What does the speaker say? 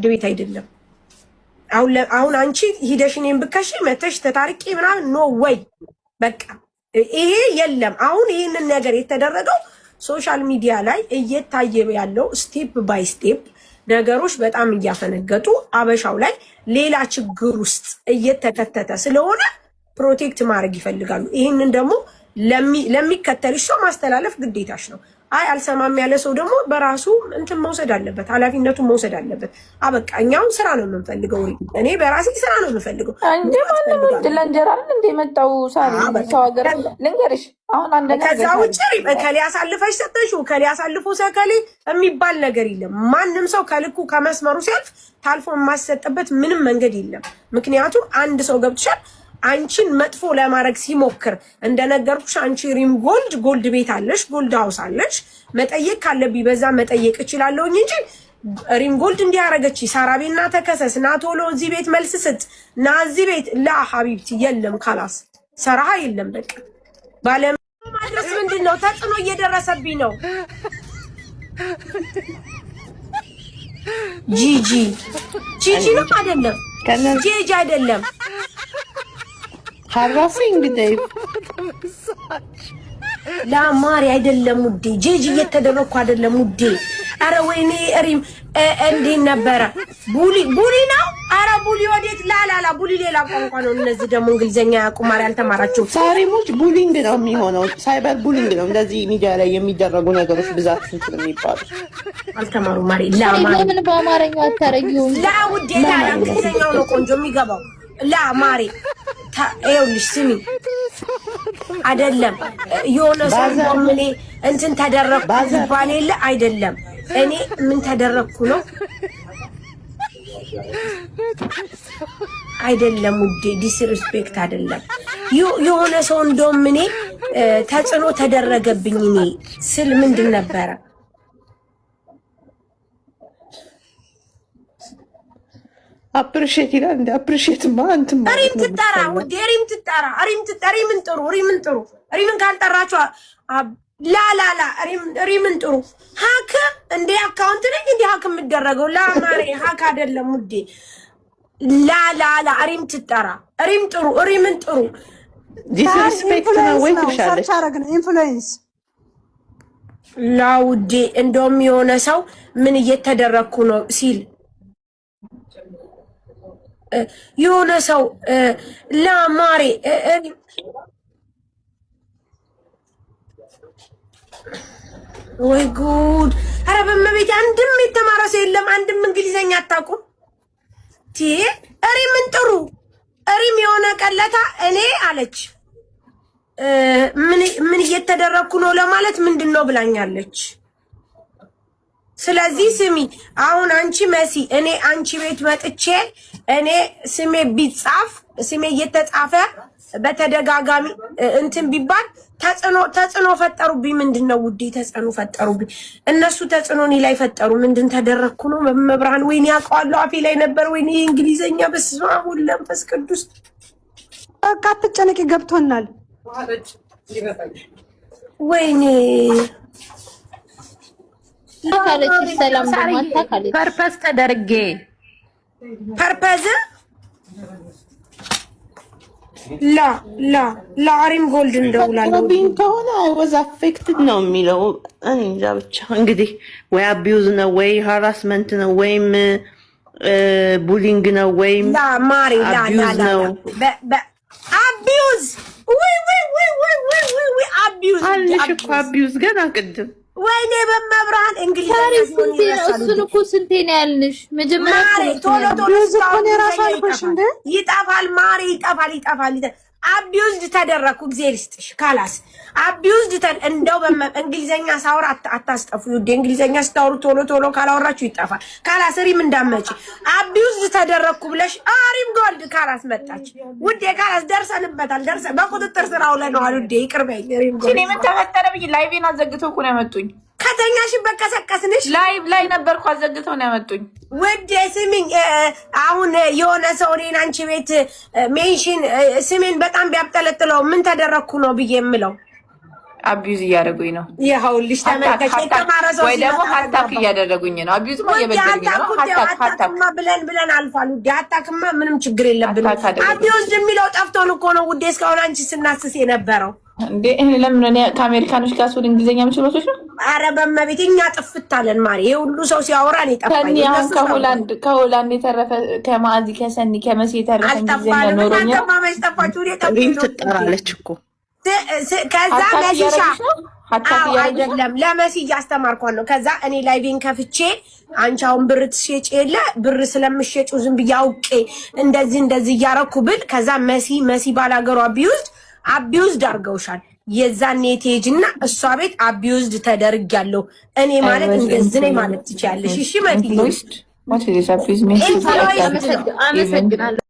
ቤት አይደለም። አሁን አንቺ ሂደሽ እኔን ብከሽ መተሽ ተታርቂ ምናምን ኖ ወይ በቃ ይሄ የለም። አሁን ይህንን ነገር የተደረገው ሶሻል ሚዲያ ላይ እየታየ ያለው ስቴፕ ባይ ስቴፕ ነገሮች በጣም እያፈነገጡ አበሻው ላይ ሌላ ችግር ውስጥ እየተከተተ ስለሆነ ፕሮቴክት ማድረግ ይፈልጋሉ። ይህንን ደግሞ ለሚከተልሽ ሰው ማስተላለፍ ግዴታሽ ነው። አይ አልሰማም ያለ ሰው ደግሞ በራሱ እንትን መውሰድ አለበት፣ ኃላፊነቱን መውሰድ አለበት። አበቃ እኛውን ስራ ነው የምንፈልገው። እኔ በራሴ ስራ ነው የምንፈልገው እንጂ ማንም ለእንጀራ እንደ መጣው ሳሪ ሰው ሀገር ልንገርሽ። አሁን አንደኛ ከዛ ውጭ ከሊ አሳልፈሽ ሰጠሽው ከሊ አሳልፎ ሰከሊ የሚባል ነገር የለም። ማንም ሰው ከልኩ ከመስመሩ ሲያልፍ ታልፎ የማሰጥበት ምንም መንገድ የለም። ምክንያቱም አንድ ሰው ገብቶሻል አንቺን መጥፎ ለማድረግ ሲሞክር እንደነገርኩሽ አንቺ ሪም ጎልድ ቤት አለሽ፣ ጎልድ ሃውስ አለሽ። መጠየቅ ካለብኝ በዛ መጠየቅ እችላለሁ እንጂ ሪም ጎልድ እንዲያረገች ሳራቤና ተከሰስ ና ቶሎ እዚህ ቤት መልስ ስጥ ና እዚህ ቤት ላ ሐቢብቲ የለም። ካላስ ሰራሃ የለም። በቃ ባለ ማድረስ ምንድነው ተጽዕኖ እየደረሰብኝ ነው። ጂጂ ነው አይደለም፣ ጂጂ አይደለም ሀራሲንግ ዴቭ ለማሪ አይደለም ውዴ፣ ጄጂ እየተደረኩ አይደለም ውዴ። አረ ወይኔ ሪም እንዴት ነበረ? ቡሊ ነው። አረ ቡሊ ወዴት? ላላላ ቡሊ ሌላ ቋንቋ ነው። እነዚህ ደግሞ እንግሊዘኛ ያቁማሪ ያልተማራቸው ሳሪሞች ቡሊንግ ነው የሚሆነው፣ ሳይበር ቡሊንግ ነው። እንደዚህ ሚዲያ ላይ የሚደረጉ ነገሮች ብዛት እንትን የሚባሉ አልተማሩ ማሪ ለማሪ ምን በአማርኛ አታረጊው? ላ ውዴ ላ እንግሊዘኛው ነው ቆንጆ የሚገባው። ላ ማሪ ይኸውልሽ ስሚ አይደለም የሆነ ሰው ምን እንትን ተደረኩ ይባል የለ አይደለም። እኔ ምን ተደረኩ ነው አይደለም ውዴ፣ ዲስሪስፔክት አይደለም። የሆነ ሰው እንደውም እኔ ተጽዕኖ ተደረገብኝ እኔ ስል ምንድን ነበረ አፕሪሼት ይላል እንደ አፕሪሼት እንትን ማለት ሪም ትጠራ ውዴ፣ ሪም ትጠራ፣ ሪምን ጥሩ፣ ሪምን ካልጠራችሁ ላላላ ሪምን ጥሩ። ሀክ እንደ አካውንት ነኝ እንደ ሀክ የምደረገው ላማሬ ሀክ አይደለም ውዴ። ላላላ ሪም ትጠራ፣ ሪም ጥሩ፣ ሪምን ጥሩ። ዲስሪስፔክት ነው ወይ ትሻለሽ? ኢንፍሉዌንስ ላውዴ እንደውም የሆነ ሰው ምን እየተደረኩ ነው ሲል የሆነ ሰው ለማሬ ወይ ጉድ! ኧረ በመቤት አንድም የተማረ ሰው የለም። አንድም እንግሊዘኛ አታውቁም። ሪምን ጥሩ ሪም የሆነ ቀለታ እኔ አለች ምን እየተደረኩ ነው ለማለት ምንድን ነው ብላኛለች። ስለዚህ ስሚ አሁን አንቺ መሲ እኔ አንቺ ቤት መጥቼ እኔ ስሜ ቢጻፍ ስሜ እየተጻፈ በተደጋጋሚ እንትን ቢባል ተጽዕኖ ፈጠሩብኝ። ምንድነው ውዴ ተጽዕኖ ፈጠሩብኝ እነሱ ተጽዕኖ እኔ ላይ ፈጠሩ። ምንድን ተደረኩ ነው መብራን? ወይኔ ያውቀዋለሁ አፌ ላይ ነበር። ወይኔ እንግሊዘኛ በስመ አብ ወወልድ ወመንፈስ ቅዱስ። በቃ አትጨነቂ ገብቶናል። ወይኔ ካለች ሰላም ደማንታ ካለች ፐርፐስ ተደርጌ ፐርፐዝ ላ ሪም ጎልድ እንደውላለሁ ቢን ከሆነ ወዝ አፌክትድ ነው የሚለው። እኔ እንጃ ብቻ እንግዲህ ወይ አቢዩዝ ነው ወይ ሃራስመንት ነው ወይም ቡሊንግ ነው ወይም ማሪ አቢዩዝ ነው። አቢዩዝ ወይ አቢዩዝ አልሽ እኮ አቢዩዝ ገና ቅድም ወይኔ በመብራን እንግሊዘኛ እሱን እኮ ስንቴ ነው ያልንሽ? መጀመሪያ ቶሎ ይጠፋል ማሪ ይጠፋል። አቢዩዝድ ተደረኩ። እግዚአብሔር ይስጥሽ። ካላስ አቢዩዝድ እንደው እንግሊዘኛ ሳወራ አታስጠፉ። ውዴ እንግሊዘኛ ስታወሩ ቶሎ ካላወራችሁ ይጠፋል። ካላስ ሪም እንዳመጪ አቢዩዝድ ተደረኩ ብለሽ ሪም ጎልድ ካላስ መጣች። ውዴ ካላስ ደርሰንበታል። በቁጥጥር ስር አውለነዋል። ውዴ ይቅር በይኝ ሪም ጎልድ። እኔ ምን ተፈጠረ ብዬ ላይቬን አዘግተው እኮ ነው ያመጡኝ። ከተኛሽበት ቀሰቀስንሽ። ላይቭ ላይ ነበርኩ አዘግተው ነው ያመጡኝ። ውዴ ስሚኝ፣ አሁን የሆነ ሰው እኔን አንቺ ቤት ሜንሽን ስሜን በጣም ቢያብጠለጥለው ምን ተደረኩ ነው ብዬ የምለው? አቢዩዝ እያደረጉኝ ነው። ይኸውልሽ ተመልከች፣ የተማረ ሰው ወይ ደግሞ ሀታክ እያደረጉኝ ነው። አቢዩዝ እየበደሉኝ ነው። ሀታክማ ብለን አልፏል ውዴ። ሀታክማ ምንም ችግር የለብንም። አቢዩዝ የሚለው ጠፍቶን እኮ ነው ውዴ እስካሁን አንቺ ስናስስ የነበረው እንዴ። ለምን ከአሜሪካኖች ጋር ስለ እንግሊዝኛ የምችሎቶች ነው? አረ በመቤት እኛ ጥፍት አለን ማሪ። ይሄ ሁሉ ሰው ሲያወራ እኔ ጠፋኝ። አሁን ከሆላንድ የተረፈ ከማዚ ከሰኒ ከመሲ የተረፈ እንግሊዝኛ ኖሮኛ ትጠራለች እኮ ከዛ መሲሻ አይደለም ለመሲ እያስተማርኳት ነው። ከዛ እኔ ላይቬን ከፍቼ አንቺ አሁን ብር ትሸጪ የለ ብር ስለምሸጩ ዝም ብዬ አውቄ እንደዚህ እያረኩ ብል ከዛ መሲ ባላገሩ አቢዩዝድ አድርገውሻል። የዛኔ ቴጅና እሷ ቤት አቢዩዝድ ተደርጊያለሁ እኔ ማለት እንደዚህ ነኝ ማለት ትችያለሽ። እሺ መጥቶ